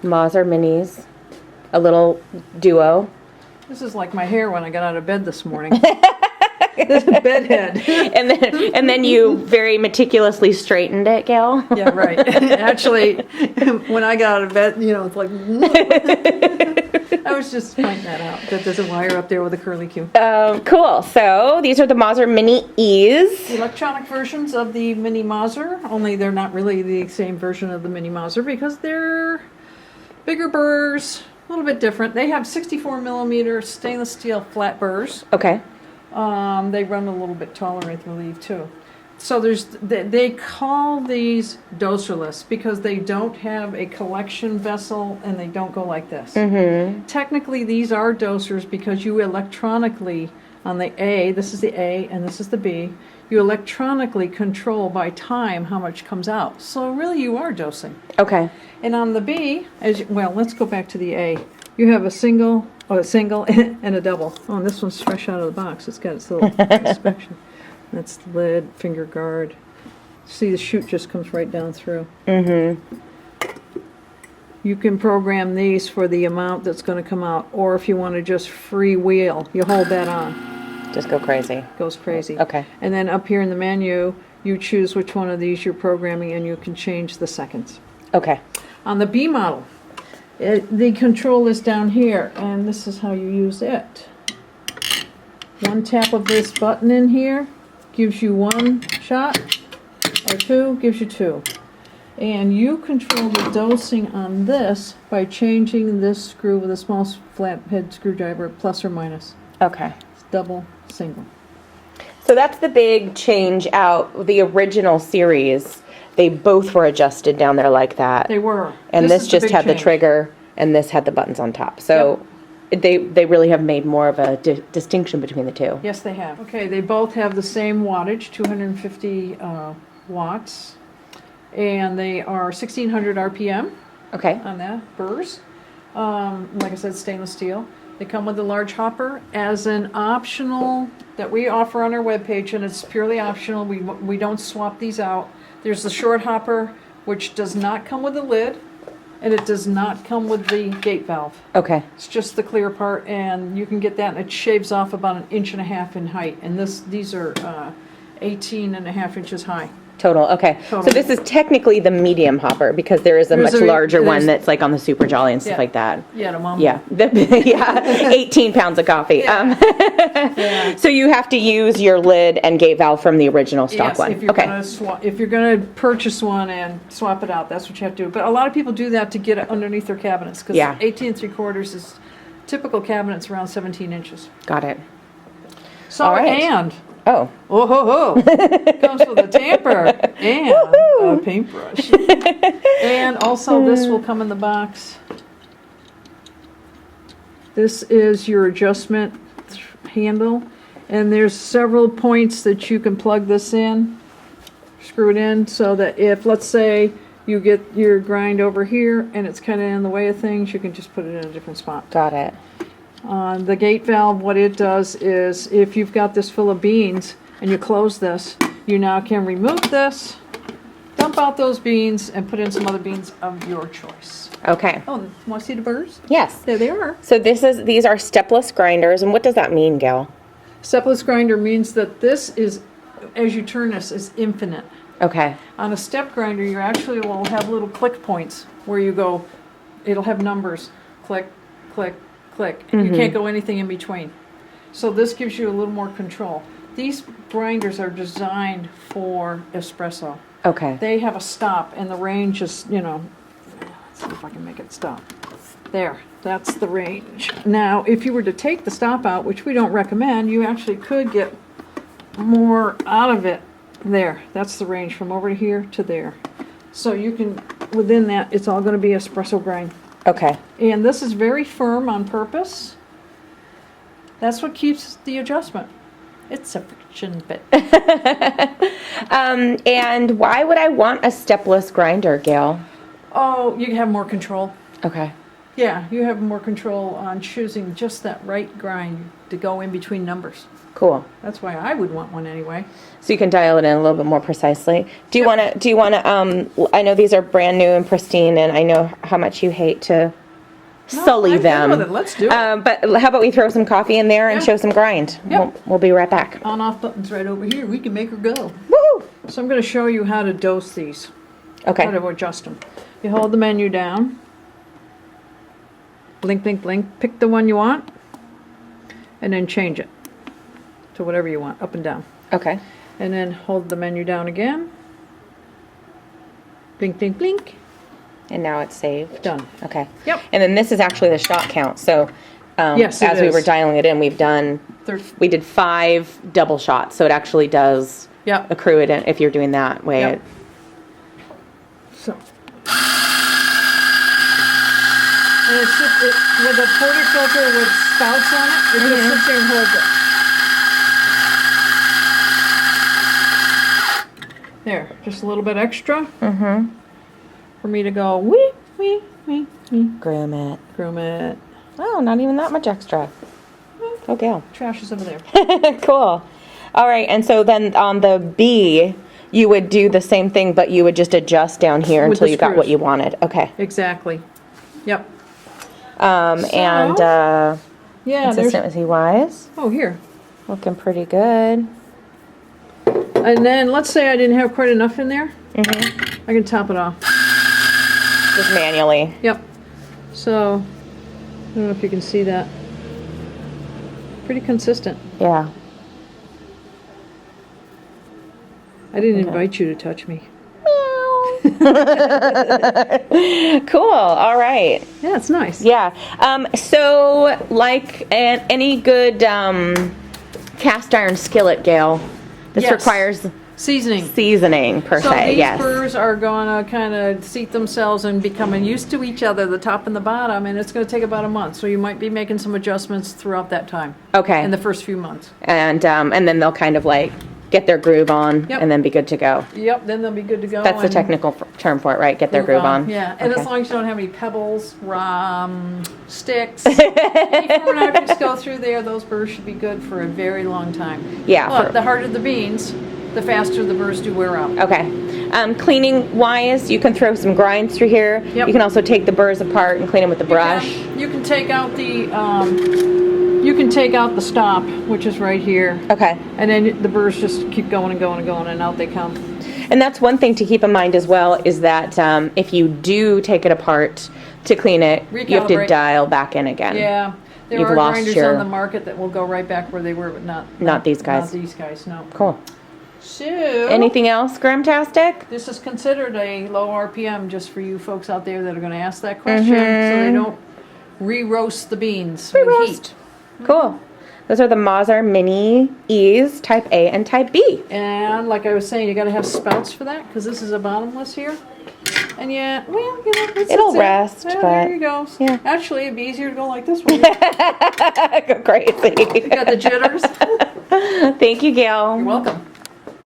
Mazzer minis. A little duo. This is like my hair when I got out of bed this morning. This is bedhead. and then you very meticulously straightened it, Gail. Yeah, right. Actually, when I got out of bed, it's like, I was just pointing that out, that there's a wire up there with a curly Q. Cool. So these are the Mazzer Mini E's. Electronic versions of the Mini Mazzer, only they're not really the same version of the Mini Mazzer because they're bigger burrs, a little bit different. They have 64 millimeter stainless steel flat burrs. Okay. They run a little bit taller, I believe, too. So they call these doserless because they don't have a collection vessel and they don't go like this. Mm-hmm. Technically, these are dosers because you electronically, on the A, this is the A and this is the B, you electronically control by time how much comes out. So really you are dosing. Okay. And on the B, let's go back to the A. You have a single and a double. Oh, and this one's fresh out of the box. It's got its little inspection. That's the lid, finger guard. See, the chute just comes right down through. Mm-hmm. You can program these for the amount that's going to come out, or if you want to just freewheel, you hold that on. Just go crazy. Goes crazy. Okay. And then up here in the menu, you choose which one of these you're programming, and you can change the seconds. Okay. On the B model, the control is down here, and this is how you use it. One tap of this button in here gives you one shot, or two gives you two. And you control the dosing on this by changing this screw with a small flathead screwdriver, plus or minus. Okay. It's double, single. So that's the big change out. The original series, they both were adjusted down there like that. They were. And this is just big had the change. trigger, and this had the buttons on top. So they really have made more of a distinction between the two. Yes, they have. Okay, they both have the same wattage, 250 watts, and they are 1600 RPM Okay. on that, burrs. Like I said, stainless steel. They come with a large hopper as an optional that we offer on our webpage, and it's purely optional. We don't swap these out. There's the short hopper, which does not come with a lid, and it does not come with the gate valve. Okay. It's just the clear part, and you can get that, and it shaves off about 1.5 inches in height. And these are 18.5 inches high. Total. Okay. Total. So this is technically the medium hopper because there is a much larger one that's like on the Super Jolly and stuff like that. Yeah, the mom. Yeah. Yeah. 18 pounds of coffee. Yeah. Yeah. So you have to use your lid and gate valve from the original stock Yes, one. if you're Okay. if you're gonna purchase one and swap it out, that's what you have to do. But a lot of people do that to get it underneath their cabinets because Yeah. 18 3/4 is typical cabinets around 17 inches. Got it. So All right. and Oh. oh ho ho comes with a tamper and a paintbrush, and also this will come in the box. This is your adjustment handle, and there's several points that you can plug this in, screw it in, so that if, let's say, you get your grind over here and it's kind of in the way of things, you can just put it in a different spot. Got it. The gate valve, what it does is if you've got this full of beans and you close this, you now can remove this, dump out those beans, and put in some other beans of your choice. Okay. Oh, want to see the burrs? Yes. There they are. So these are stepless grinders, and what does that mean, Gail? Stepless grinder means that this is, as you turn this, is infinite. Okay. On a step grinder, you actually will have little click points where you go, it'll have numbers, click, click, click. You can't go anything in between. So this gives you a little more control. These grinders are designed for espresso. Okay. They have a stop, and the range is, let's see if I can make it stop. There, that's the range. Now, if you were to take the stop out, which we don't recommend, you actually could get more out of it. There, that's the range from over here to there. So you can, within that, it's all going to be espresso grind. Okay. And this is very firm on purpose. That's what keeps the adjustment. It's a friction bit. And why would I want a stepless grinder, Gail? Oh, you have more control. Okay. Yeah, you have more control on choosing just that right grind to go in between numbers. Cool. That's why I would want one anyway. So you can dial it in a little bit more precisely. Do you want to, I know these are brand new and pristine, and I know how much you hate to sully I'm good them. with it. Let's do it. But how about we throw some coffee in there and Yeah. show some grind? Yep. We'll be right back. On-off button's right over here. We can make her go. Woohoo! So I'm going to show you how to dose these. Okay. How to adjust them. You hold the menu down. Blink, blink, blink. Pick the one you want. And then change it to whatever you want, up and down. Okay. And then hold the menu down again. Blink, blink, blink. And now it's saved. Done. Okay. Yep. And then this is actually the shot count. So Yes, it as we is. were dialing it in, we did 5 double shots. So it actually does Yep. accrue it in if you're doing that way. Yep. So. And it's just, with a portafilter with spouts on it, it just sits there and holds it. There, just a little bit extra. For me to go wee, wee, wee, wee. Groom it. Groom it. Oh, not even that much extra. Go Gail. Trash is over there. Cool. All right, and so then on the B, you would do the same thing, but you would just adjust down here With until the you got what screws. you wanted. Okay. Exactly. Yep. And Yeah, there's. consistency wise, Oh, here. looking pretty good. And then let's say I didn't have quite enough in there. I can top it off. Just manually. Yep. So, I don't know if you can see that. Pretty consistent. Yeah. I didn't invite you to touch me. Cool. All right. Yeah, it's nice. Yeah. So, like any good cast iron skillet, Gail, this Yes. requires Seasoning. seasoning per So se. these Yes. burrs are going to kind of seat themselves and becoming used to each other, the top and the bottom, and it's going to take about a month. So you might be making some adjustments throughout that time. Okay. In the first few months. And then they'll kind of like get their groove on Yep. and then be good to go. Yep, then they'll be good to go. That's the and technical term for it, right? Get their groove on. Yeah, and Okay. as long as you don't have any pebbles, sticks, any foreign objects go through there, those burrs should be good for a very long time. Yeah, But for- the harder the beans, the faster the burrs do wear out. Okay. Cleaning wise, you can throw some grinds through here. Yep. You can also take the burrs apart and clean them with the brush. You can take out the stop, which is right here. Okay. And then the burrs just keep going and going and going, and out they come. And that's one thing to keep in mind as well is that if you do take it apart to clean it, you have to Recalibrate. dial back in again. Yeah, there You've are lost grinders your- on the market that will go right back where they were, but Not these guys. Not these guys, no. Cool. So, Anything else, Gramtastic? this is considered a low RPM just for you folks out there that are going to ask that question, so they don't re-roast the beans with heat. Cool. Those are the Mazzer Mini E's, Type A and Type B. And like I was saying, you got to have spouts for that because this is a bottomless here. And yeah, well, you know, It'll rest, well, but- there you go. yeah. Actually, it'd be easier to go like this one. Go crazy. You got the jitters. Thank you, Gail. You're welcome.